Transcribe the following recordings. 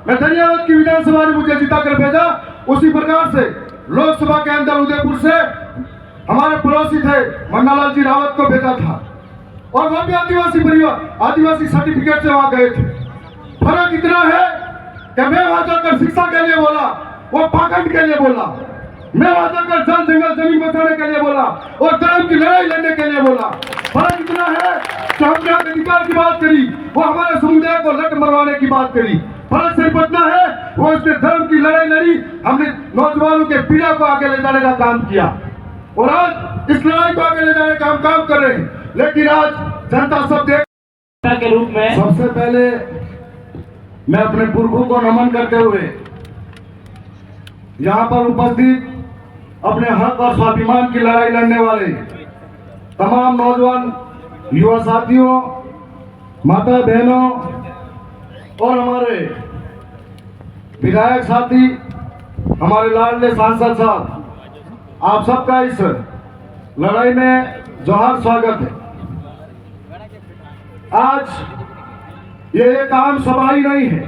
मैं धन्यवाद की विधानसभा ने मुझे जिता कर भेजा। उसी प्रकार से लोकसभा के अंदर उदयपुर से हमारे पड़ोसी थे मन्नालाल जी रावत को भेजा था और वह भी आदिवासी परिवार आदिवासी सर्टिफिकेट से वहां गए थे। फर्क इतना है कि मैं वहां जाकर शिक्षा के लिए बोला, वो पाखंड के लिए बोला। मैं वहां जाकर जल जंगल जमीन बचाने के लिए बोला और धर्म की लड़ाई लड़ने के लिए बोला। फर्क इतना है कि हमने अधिकार की बात करी, वो हमारे समुदाय को लट मरवाने की बात करी। फर्क सिर्फ इतना है, वो उसने धर्म की लड़ाई लड़ी, हमने नौजवानों के पीढ़ा को आगे ले जाने का काम किया और आज इस लड़ाई को आगे ले जाने का हम काम कर रहे हैं। लेकिन आज जनता सब देख के रूप में सबसे पहले मैं अपने पुरखों को नमन करते हुए यहाँ पर उपस्थित अपने हक और स्वाभिमान की लड़ाई लड़ने वाले तमाम नौजवान युवा साथियों, माता बहनों और हमारे विधायक साथी, हमारे लाडले सांसद साहब, आप सबका इस लड़ाई में जोहार स्वागत है। आज ये एक आम सभा ही नहीं है,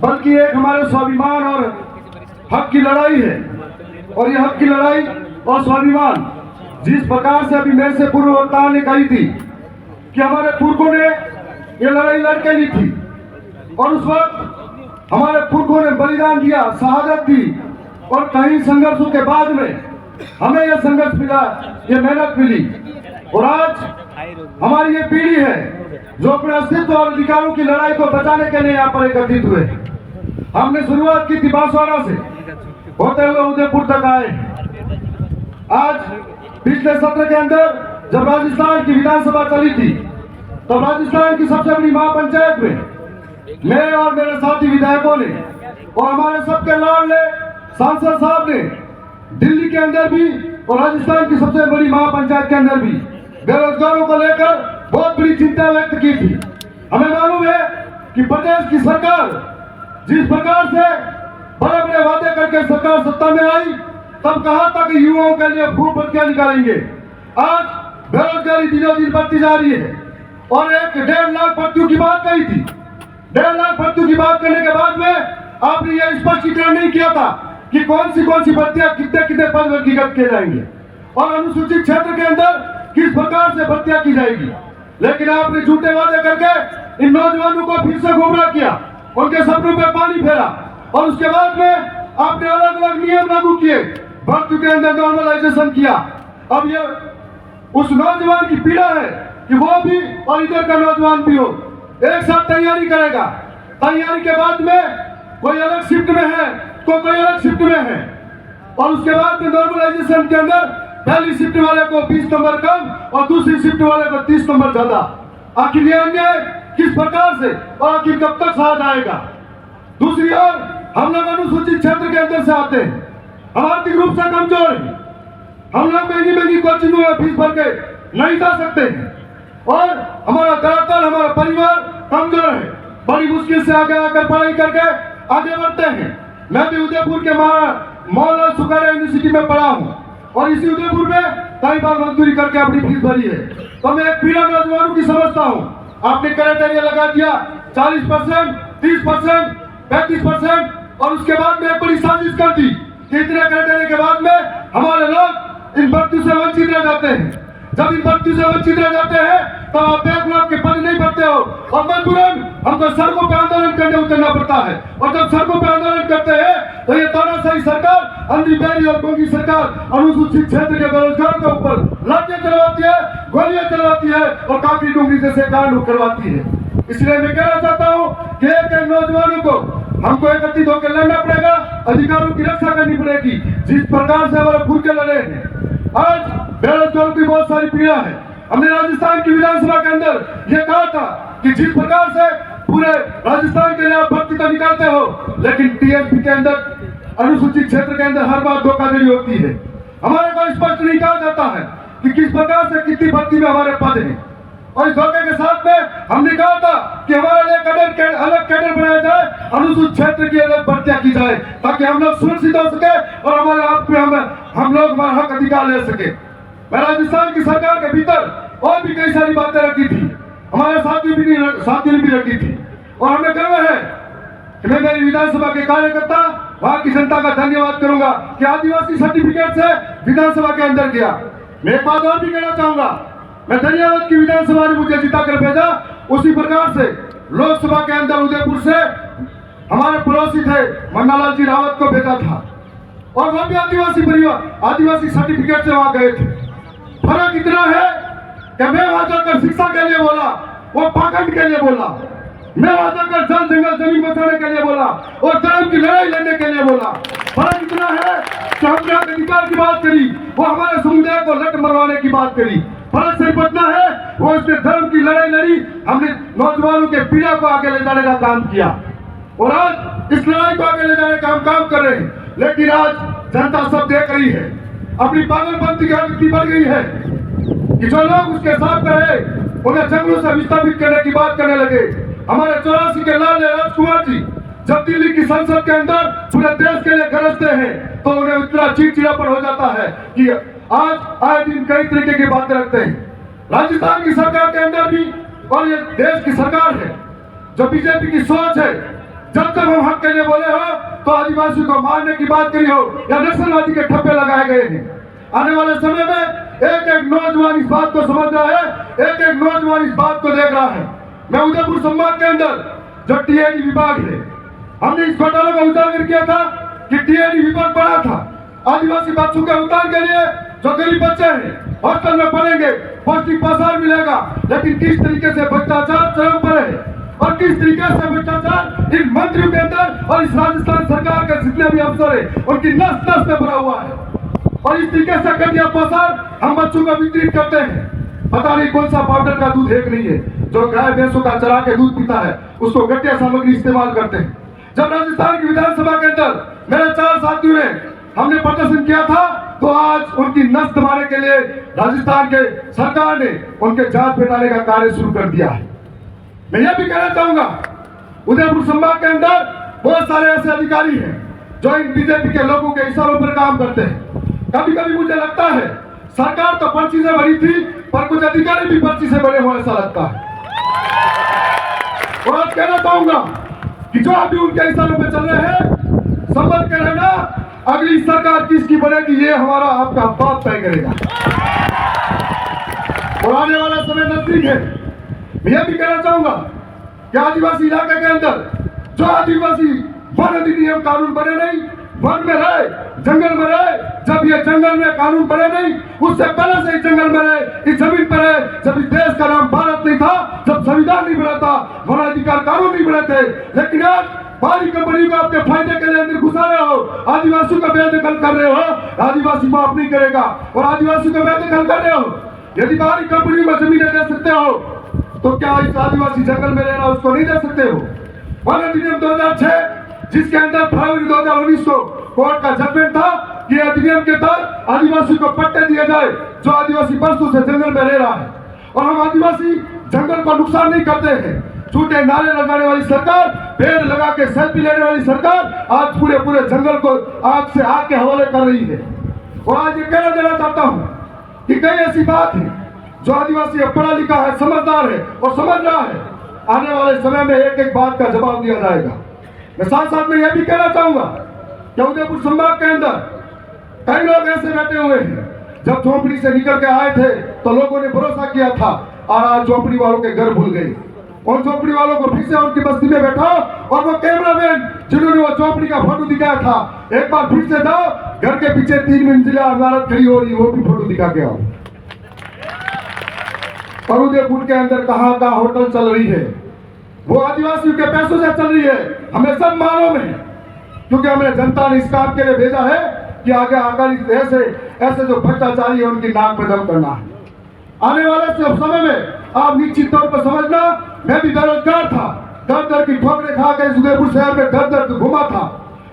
बल्कि एक हमारे स्वाभिमान और हक की लड़ाई है। और ये हक की लड़ाई और स्वाभिमान जिस प्रकार से अभी मेरे से पूर्व वक्ता ने कही थी कि हमारे पुरखों ने ये लड़ाई लड़के ली थी और उस वक्त हमारे पुरखों ने बलिदान दिया, शहादत दी और कई संघर्षों के बाद में हमें यह संघर्ष मिला, ये मेहनत मिली। और आज हमारी ये पीढ़ी है जो अपने अस्तित्व और अधिकारों की लड़ाई को बचाने के लिए यहाँ पर एकत्रित हुए। हमने शुरुआत की थी बांसवाड़ा से होते हुए उदयपुर तक आए। आज पिछले सत्र के अंदर जब राजस्थान की विधानसभा चली थी तो राजस्थान की सबसे बड़ी महापंचायत में मैं और मेरे साथी विधायकों ने और हमारे सबके लाडले सांसद साहब ने दिल्ली के अंदर भी और राजस्थान की सबसे बड़ी महापंचायत के अंदर भी बेरोजगारों को लेकर बहुत बड़ी चिंता व्यक्त की थी। हमें मालूम है कि प्रदेश की सरकार जिस प्रकार से बड़े बड़े वादे करके सरकार सत्ता में आई, तब कहा था कि युवाओं के लिए खूब भर्तियां निकालेंगे। आज बेरोजगारी दिनों दिन बढ़ती जा रही है और एक 1.5 लाख भर्तियों की बात कही थी। 1.5 लाख भर्तियों की बात करने के बाद में आपने यह स्पष्टीकरण नहीं किया था कि कौन सी भर्तियां कितने कितने पद वर्गीकृत किए जाएंगे और अनुसूचित क्षेत्र के अंदर किस प्रकार से भर्तियां की जाएगी। लेकिन आपने झूठे वादे करके इन नौजवानों को फिर से गुमराह किया, उनके सपनों पर पानी फेरा और उसके बाद में आपने अलग अलग नियम लागू किए, भर्ती के अंदर नॉर्मलाइजेशन किया। अब ये उस नौजवान की पीड़ा है कि वो भी और इधर का नौजवान भी हो एक साथ तैयारी करेगा। तैयारी के बाद में कोई अलग शिफ्ट में है तो कोई अलग शिफ्ट में है और उसके बाद में नॉर्मलाइजेशन के अंदर पहली शिफ्ट वाले को 20 नंबर कम और दूसरी शिफ्ट वाले को 30 नंबर ज्यादा। आखिर ये अन्याय किस प्रकार से और आखिर कब तक सहा जाएगा। दूसरी ओर हम लोग अनुसूचित क्षेत्र के अंदर से आते हैं, हम आर्थिक रूप से कमजोर हैं, हम लोग महंगी महंगी कोचिंगों में फीस भर के नहीं जा सकते हैं और हमारा धरातल हमारा परिवार कमजोर है। बड़ी मुश्किल से आगे आकर पढ़ाई करके आगे बढ़ते हैं। मैं भी उदयपुर के मौलाना सुखाड़िया यूनिवर्सिटी में पढ़ा हूँ और इसी उदयपुर में कई बार मजदूरी करके अपनी फीस भरी है। तो मैं एक पीढ़ा नौजवानों की समझता हूँ। आपने क्राइटेरिया लगा दिया 40%, 30%, 35% और उसके बाद में एक बड़ी साजिश कर दी कि इतने क्राइटेरिया के बाद में हमारे लोग इन भर्तियों से वंचित रह जाते हैं। जब इन भर्तियों से वंचित रह जाते हैं तब आप बैकलॉग के पद नहीं भरते हो और मजबूरन हमको सड़कों पे आंदोलन करने उतरना पड़ता है। और जब सड़कों पे आंदोलन करते हैं तो ये तानाशाही सरकार, अंधी बेरी और गोंगी सरकार अनुसूचित क्षेत्र के बेरोजगारों के ऊपर लाठियां चलवाती है, गोलियां चलवाती है और काफी डूंगरी जैसे कांड करवाती है। इसलिए मैं कहना चाहता हूँ कि एक नौजवानों को हमको एकत्रित होकर लड़ना पड़ेगा, अधिकारों की रक्षा करनी पड़ेगी जिस प्रकार से हमारे पुरखे लड़े हैं। आज बेरोजगारों की बहुत सारी पीड़ा है। हमने राजस्थान की विधानसभा के अंदर यह कहा था कि जिस प्रकार से पूरे राजस्थान के लिए आप भर्ती तो निकालते हो, लेकिन टीएसपी के अंदर अनुसूचित क्षेत्र के अंदर हर बार धोखाधड़ी होती है। हमारे को स्पष्ट नहीं कहा जाता है कि किस प्रकार से कितनी भर्ती में हमारे पद हैं और इस धोखे के साथ में हमने कहा था कि हमारे लिए अलग कैडर बनाया जाए, अनुसूचित क्षेत्र की अलग भर्तियां की जाए ताकि हम लोग सुरक्षित हो सके और हमारे आप पे हम लोग हमारा हक अधिकार ले सके। मैं राजस्थान की सरकार के भीतर और भी कई सारी बातें रखी थी, हमारे साथियों ने भी रखी थी और हमें गर्व है कि मैं मेरी विधानसभा के कार्यकर्ता वहां की जनता का धन्यवाद करूंगा कि आदिवासी सर्टिफिकेट से विधानसभा के अंदर गया। मैं एक बात और भी कहना चाहूंगा, मैं धन्यवाद की विधानसभा ने मुझे जिता कर भेजा, उसी प्रकार से लोकसभा के अंदर उदयपुर से हमारे पड़ोसी थे मन्नालाल जी रावत को भेजा था और वह भी आदिवासी परिवार आदिवासी सर्टिफिकेट से वहां गए थे। फर्क इतना है कि मैं वहां जाकर शिक्षा के लिए बोला, वो पाखंड के लिए बोला। मैं वहां जाकर जल जंगल जमीन बचाने के लिए बोला और धर्म की लड़ाई लड़ने के लिए बोला। फर्क इतना है कि हमने अधिकार की बात करी, वो हमारे समुदाय को लट मरवाने की बात करी। फर्क सिर्फ इतना है, वो उसने धर्म की लड़ाई लड़ी, हमने नौजवानों के पीढ़ी को आगे ले जाने का काम किया और आज इस लड़ाई को आगे ले जाने का हम काम कर रहे हैं। लेकिन आज जनता सब देख रही है, अपनी पागलपंथी की आदत बढ़ गई है कि जो लोग उसके साथ रहे उन्हें जंगलों से विस्थापित करने की बात करने लगे। हमारे 84 के लाल राजकुमार जी जब दिल्ली की संसद के अंदर पूरे देश के लिए गरजते हैं तो उन्हें इतना चिड़चिड़ापन हो जाता है कि आज आए दिन कई तरीके की बातें रखते हैं। राजस्थान की सरकार के अंदर भी, और ये देश की सरकार है जो बीजेपी की सोच है, जब जब हम हक के लिए बोले हो तो आदिवासी को मारने की बात करी हो या नक्सलवादी के ठप्पे लगाए गए हैं। आने वाले समय में एक एक नौजवान इस बात को समझ रहा है, एक एक नौजवान इस बात को देख रहा है। मैं उदयपुर संभाग के अंदर जो टीएडी विभाग है, हमने इस घोटाले को उजागर किया था कि टीएडी विभाग बना था आदिवासी बच्चों के उत्थान के लिए। जो गरीब बच्चे हैं हॉस्टल में पढ़ेंगे, पौष्टिक पोषण मिलेगा, लेकिन किस तरीके से भ्रष्टाचार चरम पर है और किस तरीके से भ्रष्टाचार इन मंत्रियों के अंदर और इस राजस्थान सरकार के जितने भी अफसर है उनकी नस नस में भरा हुआ है। और इस तरीके से कटिया पोषण हम बच्चों को वितरित करते हैं। पता नहीं कौन सा पाउडर का दूध एक नहीं है, जो गाय भैंसों का चरा के दूध पीता है उसको घटिया सामग्री इस्तेमाल करते हैं। जब राजस्थान की विधानसभा के अंदर मेरे 4 साथियों ने हमने प्रदर्शन किया था तो आज उनकी नस दबाने के लिए राजस्थान के सरकार ने उनके जांच बैठाने का कार्य शुरू कर दिया है। मैं यह भी कहना चाहूंगा, उदयपुर संभाग के अंदर बहुत सारे ऐसे अधिकारी हैं जो इन बीजेपी के लोगों के इशारों पर काम करते हैं। कभी कभी मुझे लगता है सरकार तो पर्ची से भरी थी पर कुछ अधिकारी भी पर्ची से भरे हुए ऐसा लगता है। और आज कहना चाहूंगा कि जो अभी उनके इशारों पे चल रहे हैं, संभल के रहना, अगली सरकार किसकी बनेगी ये हमारा आपका बाप तय करेगा और आने वाला समय नजदीक है। मैं यह भी कहना चाहूंगा कि आदिवासी इलाके के अंदर जो आदिवासी वन अधिनियम कानून बने नहीं, वन में रहे, जंगल में रहे, जब ये जंगल में कानून बने नहीं, उससे पहले से इस जंगल में रहे, इस जमीन पर रहे, जब इस देश का नाम भारत नहीं था, जब संविधान नहीं बना था, वन अधिकार कानून नहीं बने थे। लेकिन आज बाहरी कंपनी को आपके फायदे के लिए अंदर घुसा रहे हो, आदिवासियों का बेदखल कर रहे हो, आदिवासी माफ नहीं करेगा और आदिवासी को बेदखल कर रहे हो। यदि बाहरी कंपनी को जमीनें दे सकते हो तो क्या इस आदिवासी जंगल में रहना उसको नहीं दे सकते हो? वन अधिनियम 2006 जिसके अंदर फरवरी 2019 को कोर्ट का जजमेंट था कि अधिनियम के तहत आदिवासी को पट्टे दिए जाए जो आदिवासी वर्षों से जंगल में रह रहा है और हम आदिवासी जंगल को नुकसान नहीं करते हैं। झूठे नारे लगाने वाली सरकार, पेड़ लगा के सेल्फी लेने वाली सरकार आज पूरे पूरे जंगल को आग से आग के हवाले कर रही है। और आज ये कहना देना चाहता हूँ कि कई ऐसी बात है जो आदिवासी अब पढ़ा लिखा है, समझदार है और समझ रहा है, आने वाले समय में एक एक बात का जवाब दिया जाएगा। मैं साथ साथ में यह भी कहना चाहूंगा कि उदयपुर संभाग के अंदर कई लोग ऐसे बैठे हुए हैं, जब झोपड़ी से निकल के आए थे तो लोगों ने भरोसा किया था और आज झोपड़ी वालों के घर भूल गए। उन झोपड़ी वालों को फिर से उनकी बस्ती में बैठाओ और वो कैमरामैन जिन्होंने वो झोपड़ी का फोटो दिखाया था, एक बार फिर से जाओ, घर के पीछे 3 मंजिला इमारत खड़ी हो रही, वो भी फोटो दिखा के आओ। और उदयपुर के अंदर कहाँ कहाँ होटल चल रही है, वो आदिवासियों के पैसों से चल रही है, हमें सब मालूम है, क्योंकि हमें जनता ने इस काम के लिए भेजा है कि आगे आकर ऐसे जो भ्रष्टाचारी है उनकी नाक में दम करना है। आने वाले समय में आप निश्चित तौर पर समझना, मैं भी बेरोजगार था, दर दर की ठोकरें खा के उदयपुर शहर में दर दर घुमा था।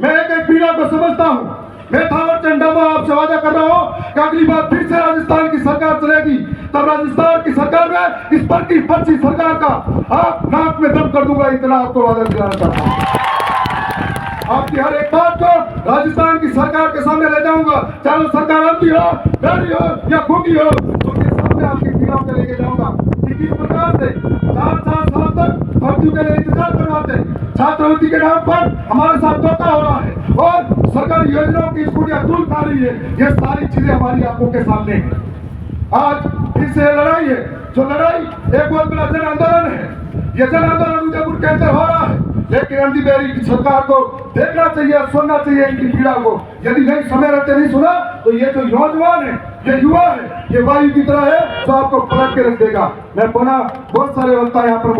मैं एक एक पीड़ा को समझता हूँ। मैं थावर चंडामा आपसे वादा कर रहा हूँ कि अगली बार फिर से राजस्थान की सरकार चलेगी, तब राजस्थान की सरकार में इस पर की पर्ची सरकार का आप नाक में दम कर दूंगा, इतना आपको वादा दिलाना चाहता हूँ। आपकी हर एक बात को राजस्थान की सरकार के सामने ले जाऊंगा, चाहे सरकार अंधी हो, डरी हो या खूबी हो, उनके सामने आपकी पीड़ाओं को लेके जाऊंगा कि किस प्रकार से 4 साल तक भर्तियों के लिए इंतजार करवाते, छात्रवृत्ति के नाम पर हमारे साथ धोखा हो रहा है और सरकारी योजनाओं की स्कूटियां दूर खा रही है। ये सारी चीजें हमारी आंखों के सामने है। आज फिर से लड़ाई है, जो लड़ाई एक बहुत बड़ा जन आंदोलन है। ये जन आंदोलन उदयपुर के अंदर हो रहा है, लेकिन रणदीप बेरी की सरकार को देखना चाहिए, सुनना चाहिए इनकी पीड़ा को। यदि नहीं समय रहते नहीं सुना तो ये जो नौजवान है, ये युवा है, ये वायु की तरह है जो आपको पलट के रख देगा। मैं पुनः बहुत सारे वक्ता यहाँ पर